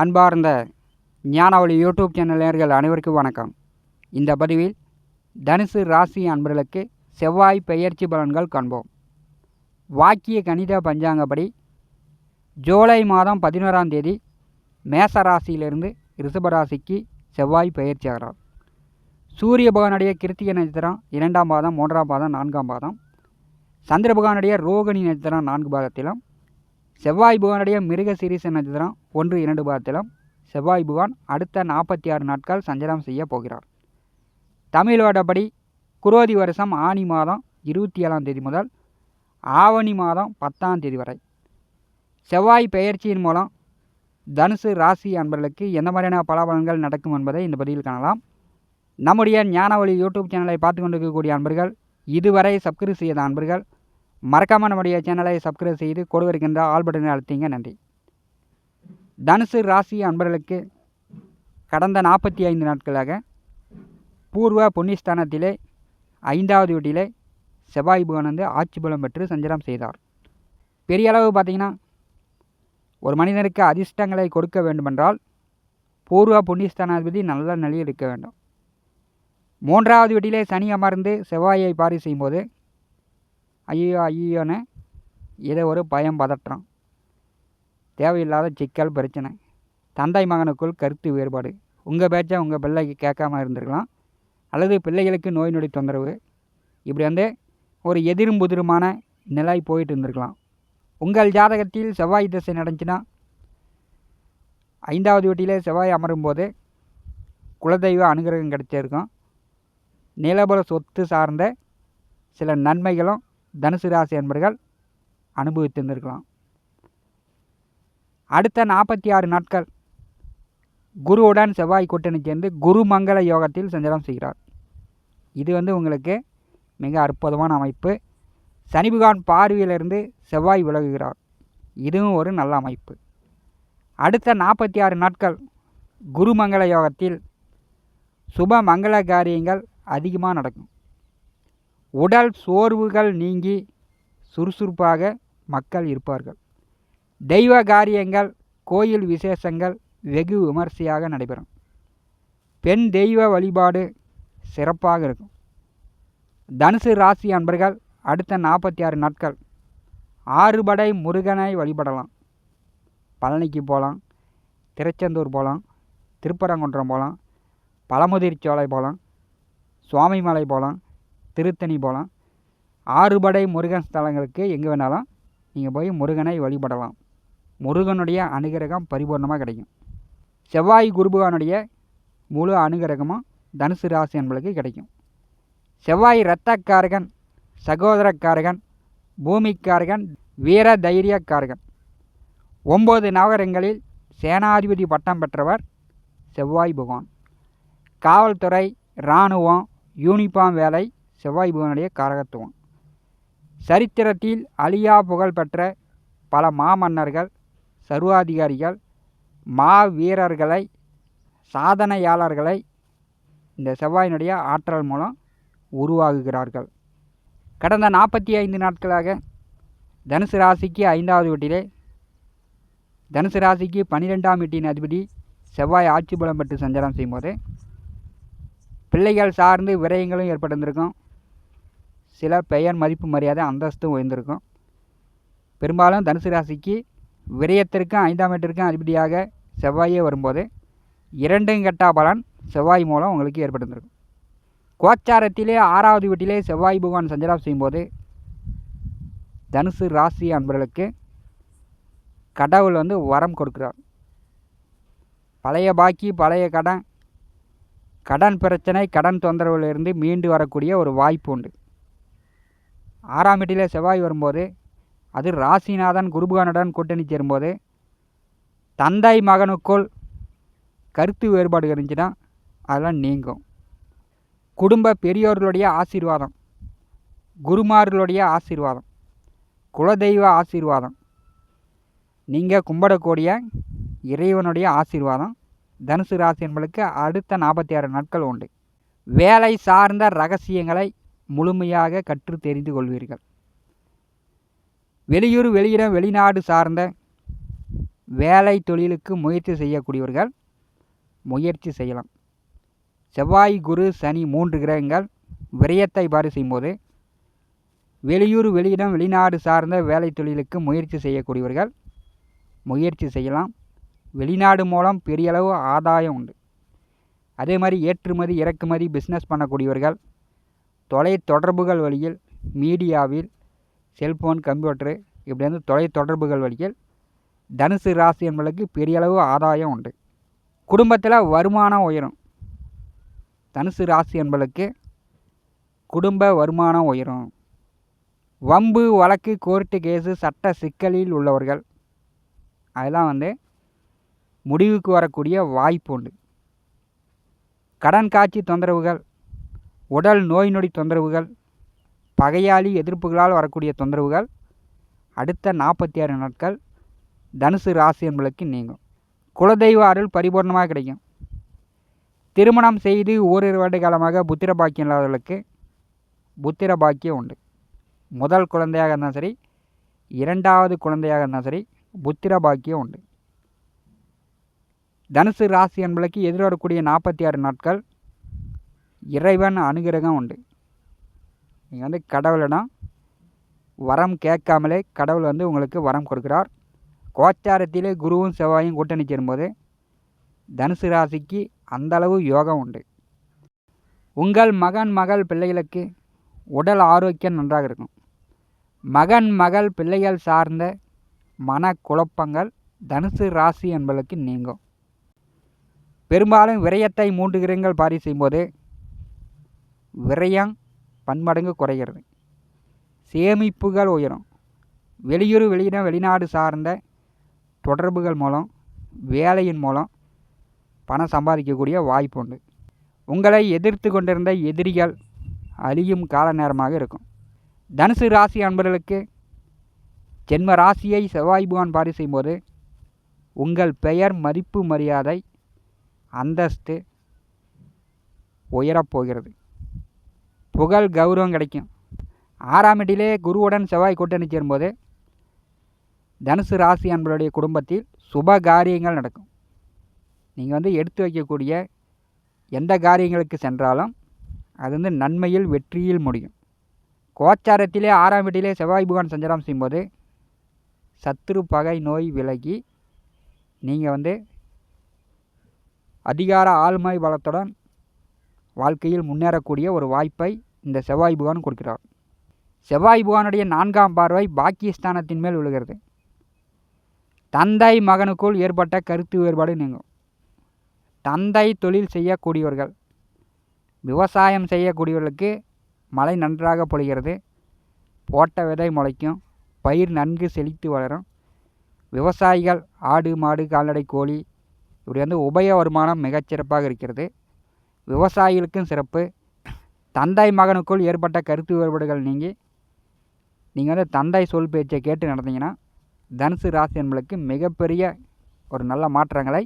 அன்பார்ந்த ஞானவழி YouTube channel நேயர்கள் அனைவருக்கும் வணக்கம். இந்த பதிவில் தனுசு ராசி அன்பர்களுக்கு செவ்வாய் பெயர்ச்சி பலன்கள் காண்போம். வாக்கிய கணித பஞ்சாங்கப்படி ஜூலை மாதம் 11ஆம் தேதி மேச ராசியிலிருந்து ரிஷபராசிக்கு செவ்வாய் பெயர்ச்சி ஆகிறார். சூரிய பகவானுடைய கிருத்திகை நட்சத்திரம் 2ஆம் பாதம், 3ஆம் பாதம், 4ஆம் பாதம். சந்திர பகவானுடைய ரோகிணி நட்சத்திரம் 4 பாதத்திலும், செவ்வாய் பகவானுடைய மிருகசீரிஷ நட்சத்திரம் 1, 2 பாதத்திலும் செவ்வாய் பகவான் அடுத்த 46 நாட்கள் சஞ்சாரம் செய்ய போகிறார். தமிழ் வருடப்படி குரோதி வருஷம் ஆனி மாதம் 27ஆம் தேதி முதல் ஆவணி மாதம் 10ஆம் தேதி வரை செவ்வாய் பெயர்ச்சியின் மூலம் தனுசு ராசி அன்பர்களுக்கு எந்த மாதிரியான பலாபலன்கள் நடக்கும் என்பதை இந்த பதிவில் காணலாம். நம்முடைய ஞானவழி யூடியூப் சேனலை பார்த்து கொண்டிருக்கக்கூடிய அன்பர்கள், இதுவரை சப்ஸ்கிரைப் செய்த அன்பர்கள் மறக்காமல் நம்முடைய சேனலை சப்ஸ்கிரைப் செய்து கொடு இருக்கின்ற ஆல் பட்டனை அழுத்திங்க. நன்றி. தனுசு ராசி அன்பர்களுக்கு கடந்த 45 நாட்களாக பூர்வ புண்ணியஸ்தானத்திலே 5வது வீட்டிலே செவ்வாய் பகவான் வந்து ஆட்சி பலம் பெற்று சஞ்சாரம் செய்தார். பெரிய அளவு பார்த்திங்கன்னா, ஒரு மனிதனுக்கு அதிர்ஷ்டங்களை கொடுக்க வேண்டுமென்றால் பூர்வ புண்ணியஸ்தானாதிபதி நல்ல நிலையில் இருக்க வேண்டும். 3வது வீட்டிலே சனி அமர்ந்து செவ்வாயை பாரி செய்யும்போது ஐயோன்னு ஏதோ ஒரு பயம், பதற்றம், தேவையில்லாத சிக்கல், பிரச்சனை, தந்தை மகனுக்குள் கருத்து வேறுபாடு, உங்கள் பேச்சை உங்கள் பிள்ளைக்கு கேட்காம இருந்திருக்கலாம், அல்லது பிள்ளைகளுக்கு நோய் நொடி தொந்தரவு, இப்படி வந்து ஒரு எதிரும் புதிருமான நிலை போயிட்டு இருந்திருக்கலாம். உங்கள் ஜாதகத்தில் செவ்வாய் திசை நடந்துச்சுன்னா 5வது வீட்டிலே செவ்வாய் அமரும்போது குலதெய்வ அனுகிரகம் கிடைச்சிருக்கும். நிலபுர சொத்து சார்ந்த சில நன்மைகளும் தனுசு ராசி அன்பர்கள் அனுபவித்திருந்திருக்கலாம். அடுத்த 46 நாட்கள் குருவுடன் செவ்வாய் கூட்டணி சேர்ந்து குரு மங்கள யோகத்தில் சஞ்சாரம் செய்கிறார். இது வந்து உங்களுக்கு மிக அற்புதமான அமைப்பு. சனி பகவான் பார்வையிலிருந்து செவ்வாய் விலகுகிறார். இதுவும் ஒரு நல்ல அமைப்பு. அடுத்த 46 நாட்கள் குரு மங்கள யோகத்தில் சுப மங்கள காரியங்கள் அதிகமாக நடக்கும். உடல் சோர்வுகள் நீங்கி சுறுசுறுப்பாக மக்கள் இருப்பார்கள். தெய்வ காரியங்கள், கோயில் விசேஷங்கள் வெகு விமர்சையாக நடைபெறும். பெண் தெய்வ வழிபாடு சிறப்பாக இருக்கும். தனுசு ராசி அன்பர்கள் அடுத்த 46 நாட்கள் 6 படை முருகனை வழிபடலாம். பழனிக்கு போகலாம், திருச்செந்தூர் போகலாம், திருப்பரங்குன்றம் போகலாம், பழமுதிர்ச்சோலை போகலாம், சுவாமிமலை போகலாம், திருத்தணி போகலாம். 6 படை முருகன் ஸ்தலங்களுக்கு எங்கே வேணாலும் நீங்கள் போய் முருகனை வழிபடலாம். முருகனுடைய அனுகிரகம் பரிபூர்ணமாக கிடைக்கும். செவ்வாய் குருபகவானுடைய முழு அனுகிரகமும் தனுசு ராசி என்பதற்கு கிடைக்கும். செவ்வாய் இரத்தக்காரகன், சகோதரக்காரகன், பூமிக்காரகன், வீர தைரியக்காரகன். 9 நவகரங்களில் சேனாதிபதி பட்டம் பெற்றவர் செவ்வாய் பகவான். காவல்துறை, இராணுவம், யூனிஃபார்ம் வேலை செவ்வாய் பகவானுடைய காரகத்துவம். சரித்திரத்தில் அழியா புகழ் பெற்ற பல மாமன்னர்கள், சர்வாதிகாரிகள், மாவீரர்களை, சாதனையாளர்களை இந்த செவ்வாயினுடைய ஆற்றல் மூலம் உருவாகுகிறார்கள். கடந்த 45 நாட்களாக தனுசு ராசிக்கு 5வது வீட்டிலே, தனுசு ராசிக்கு 12ஆம் வீட்டின் அதிபதி செவ்வாய் ஆட்சி பலம் பெற்று சஞ்சாரம் செய்யும்போது பிள்ளைகள் சார்ந்து விரயங்களும் ஏற்பட்டிருந்திருக்கும். சில பெயர், மதிப்பு, மரியாதை, அந்தஸ்தும் உயர்ந்திருக்கும். பெரும்பாலும் தனுசு ராசிக்கு விரயத்திற்கும் 5ஆம் வீட்டிற்கும் அதிபதியாக செவ்வாயே வரும்போது 2 கெட்டா பலன் செவ்வாய் மூலம் உங்களுக்கு ஏற்பட்டிருந்திருக்கும். கோச்சாரத்திலே 6வது வீட்டிலே செவ்வாய் பகவான் சஞ்சாரம் செய்யும்போது தனுசு ராசி அன்பர்களுக்கு கடவுள் வந்து வரம் கொடுக்குறார். பழைய பாக்கி, பழைய கடன் பிரச்சனை, கடன் தொந்தரவிலிருந்து மீண்டு வரக்கூடிய ஒரு வாய்ப்பு உண்டு. 6ஆம் வீட்டிலே செவ்வாய் வரும்போது, அது ராசிநாதன் குருபகவானுடன் கூட்டணி சேரும்போது தந்தை மகனுக்குள் கருத்து வேறுபாடு இருந்துச்சுன்னா அதெல்லாம் நீங்கும். குடும்ப பெரியோர்களுடைய ஆசீர்வாதம், குருமார்களுடைய ஆசீர்வாதம், குலதெய்வ ஆசீர்வாதம், நீங்கள் கும்பிடக்கூடிய இறைவனுடைய ஆசீர்வாதம் தனுசு ராசி என்பதற்கு அடுத்த 46 நாட்கள் உண்டு. வேலை சார்ந்த ரகசியங்களை முழுமையாக கற்று தெரிந்து கொள்வீர்கள். வெளியூர், வெளியிடம், வெளிநாடு சார்ந்த வேலை தொழிலுக்கு முயற்சி செய்யக்கூடியவர்கள் முயற்சி செய்யலாம். செவ்வாய், குரு, சனி 3 கிரகங்கள் விரயத்தை பாரு செய்யும்போது வெளியூர், வெளியிடம், வெளிநாடு சார்ந்த வேலை தொழிலுக்கு முயற்சி செய்யக்கூடியவர்கள் முயற்சி செய்யலாம். வெளிநாடு மூலம் பெரிய அளவு ஆதாயம் உண்டு. அதே மாதிரி ஏற்றுமதி, இறக்குமதி பிஸ்னஸ் பண்ணக்கூடியவர்கள் தொலை தொடர்புகள் வழியில், மீடியாவில், செல்ஃபோன், கம்ப்யூட்டரு இப்படி வந்து தொலை தொடர்புகள் வழியில் தனுசு ராசி என்பதற்கு பெரிய அளவு ஆதாயம் உண்டு. குடும்பத்தில் வருமானம் உயரும். தனுசு ராசி என்பதற்கு குடும்ப வருமானம் உயரும். வம்பு, வழக்கு, கோர்ட்டு கேஸு, சட்ட சிக்கலில் உள்ளவர்கள் அதெல்லாம் வந்து முடிவுக்கு வரக்கூடிய வாய்ப்பு உண்டு. கடன் காட்சி தொந்தரவுகள், உடல் நோய் நொடி தொந்தரவுகள், பகையாளி எதிர்ப்புகளால் வரக்கூடிய தொந்தரவுகள் அடுத்த 46 நாட்கள் தனுசு ராசி என்பதற்கு நீங்கும். குலதெய்வ அருள் பரிபூர்ணமாக கிடைக்கும். திருமணம் செய்து ஓரிரு வருட காலமாக புத்திர பாக்கியம் இல்லாதவர்களுக்கு புத்திர பாக்கியம் உண்டு. முதல் குழந்தையாக இருந்தாலும் சரி, 2வது குழந்தையாக இருந்தாலும் சரி, புத்திர பாக்கியம் உண்டு. தனுசு ராசி என்பதற்கு எதிர்வரக்கூடிய 46 நாட்கள் இறைவன் அனுகிரகம் உண்டு. நீங்கள் வந்து கடவுளிடம் வரம் கேட்காமலே கடவுள் வந்து உங்களுக்கு வரம் கொடுக்கிறார். கோச்சாரத்திலே குருவும் செவ்வாயும் கூட்டணி சேரும்போது தனுசு ராசிக்கு அந்தளவு யோகம் உண்டு. உங்கள் மகன், மகள், பிள்ளைகளுக்கு உடல் ஆரோக்கியம் நன்றாக இருக்கும். மகன், மகள், பிள்ளைகள் சார்ந்த மன குழப்பங்கள் தனுசு ராசி என்பதற்கு நீங்கும். பெரும்பாலும் விரயத்தை 3 கிரகங்கள் பாரி செய்யும்போது விரயம் பன்மடங்கு குறைகிறது. சேமிப்புகள் உயரும். வெளியூர், வெளியிடம், வெளிநாடு சார்ந்த தொடர்புகள் மூலம், வேலையின் மூலம் பணம் சம்பாதிக்கக்கூடிய வாய்ப்பு உண்டு. உங்களை எதிர்த்து கொண்டிருந்த எதிரிகள் அழியும் கால நேரமாக இருக்கும். தனுசு ராசி அன்பர்களுக்கு ஜென்ம ராசியை செவ்வாய் பகவான் பாரி செய்யும்போது உங்கள் பெயர், மதிப்பு, மரியாதை, அந்தஸ்து உயரப்போகிறது. புகழ், கௌரவம் கிடைக்கும். 6ஆம் இடத்திலே குருவுடன் செவ்வாய் கூட்டணி சேரும்போது தனுசு ராசி அன்பர்களுடைய குடும்பத்தில் சுப காரியங்கள் நடக்கும். நீங்கள் வந்து எடுத்து வைக்கக்கூடிய எந்த காரியங்களுக்கு சென்றாலும் அது வந்து நன்மையில், வெற்றியில் முடியும். கோச்சாரத்திலே 6ஆம் வீட்டிலே செவ்வாய் பகவான் சஞ்சாரம் செய்யும்போது சத்துரு, பகை, நோய் விலகி நீங்கள் வந்து அதிகார ஆளுமை பலத்துடன் வாழ்க்கையில் முன்னேறக்கூடிய ஒரு வாய்ப்பை இந்த செவ்வாய் பகவான் கொடுக்கிறார். செவ்வாய் பகவானுடைய 4ஆம் பார்வை பாக்கியஸ்தானத்தின் மேல் விழுகிறது. தந்தை மகனுக்குள் ஏற்பட்ட கருத்து வேறுபாடு நீங்கும். தந்தை தொழில் செய்யக்கூடியவர்கள், விவசாயம் செய்யக்கூடியவர்களுக்கு மழை நன்றாக பொழிகிறது. போட்ட விதை முளைக்கும். பயிர் நன்கு செழித்து வளரும். விவசாயிகள் ஆடு, மாடு, கால்நடை, கோழி இப்படி வந்து உபய வருமானம் மிகச்சிறப்பாக இருக்கிறது. விவசாயிகளுக்கும் சிறப்பு. தந்தை மகனுக்குள் ஏற்பட்ட கருத்து வேறுபாடுகள் நீங்கி நீங்கள் வந்து தந்தை சொல் பேச்சை கேட்டு நடந்தீங்கன்னா தனுசு ராசி என்பதற்கு மிகப்பெரிய ஒரு நல்ல மாற்றங்களை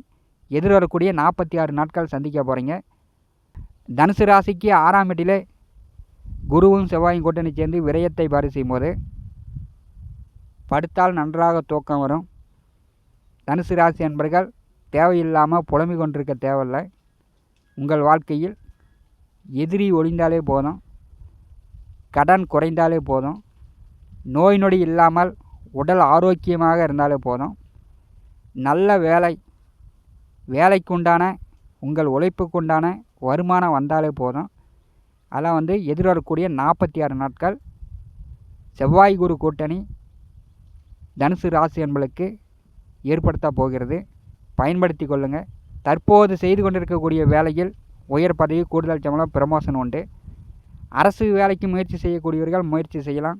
எதிர்வரக்கூடிய 46 நாட்கள் சந்திக்க போகிறீங்க. தனுசு ராசிக்கு 6ஆம் வீட்டிலே குருவும் செவ்வாயும் கூட்டணி சேர்ந்து விரயத்தை பாரி செய்யும்போது படுத்தால் நன்றாக தூக்கம் வரும். தனுசு ராசி என்பர்கள் தேவையில்லாமல் புலம்பிக் கொண்டிருக்க தேவையில்லை. உங்கள் வாழ்க்கையில் எதிரி ஒழிந்தாலே போதும், கடன் குறைந்தாலே போதும், நோய் நொடி இல்லாமல் உடல் ஆரோக்கியமாக இருந்தாலே போதும், நல்ல வேலைக்குண்டான உங்கள் உழைப்புக்குண்டான வருமானம் வந்தாலே போதும். அதெல்லாம் வந்து எதிர்வரக்கூடிய 46 நாட்கள் செவ்வாய் குரு கூட்டணி தனுசு ராசி என்பதற்கு ஏற்படுத்த போகிறது. பயன்படுத்தி கொள்ளுங்கள். தற்போது செய்து கொண்டிருக்கக்கூடிய வேலையில் உயர் பதவி, கூடுதல் சம்பளம், ப்ரமோஷன் உண்டு. அரசு வேலைக்கு முயற்சி செய்யக்கூடியவர்கள் முயற்சி செய்யலாம்.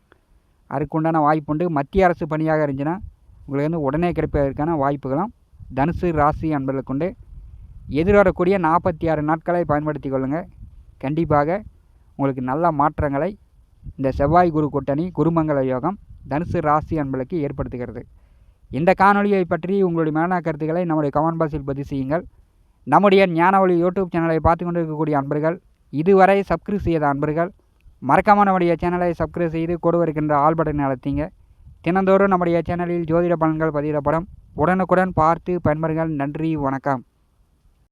அதுக்குண்டான வாய்ப்புண்டு. மத்திய அரசு பணியாக இருந்துச்சுன்னா உங்களுக்கு வந்து உடனே கிடைப்பதற்கான வாய்ப்புகளும் தனுசு ராசி என்பதற்குண்டு. எதிர்வரக்கூடிய 46 நாட்களை பயன்படுத்தி கொள்ளுங்கள். கண்டிப்பாக உங்களுக்கு நல்ல மாற்றங்களை இந்த செவ்வாய் குரு கூட்டணி குருமங்கள யோகம் தனுசு ராசி என்பதற்கு ஏற்படுத்துகிறது. இந்த காணொலியை பற்றி உங்களுடைய மேலான கருத்துக்களை நம்முடைய கமெண்ட் பாக்ஸில் பதிவு செய்யுங்கள். நம்முடைய ஞானவழி யூடியூப் சேனலை பார்த்து கொண்டு இருக்கக்கூடிய அன்பர்கள், இதுவரை சப்ஸ்கிரைப் செய்த அன்பர்கள் மறக்காமல் நம்முடைய சேனலை சப்ஸ்கிரைப் செய்து கூட இருக்கின்ற ஆல் பட்டனை அழுத்திங்க. தினந்தோறும் நம்முடைய சேனலில் ஜோதிட பலன்கள் பதிவிடப்படும். உடனுக்குடன் பார்த்து பயன்பெறுங்கள். நன்றி, வணக்கம்.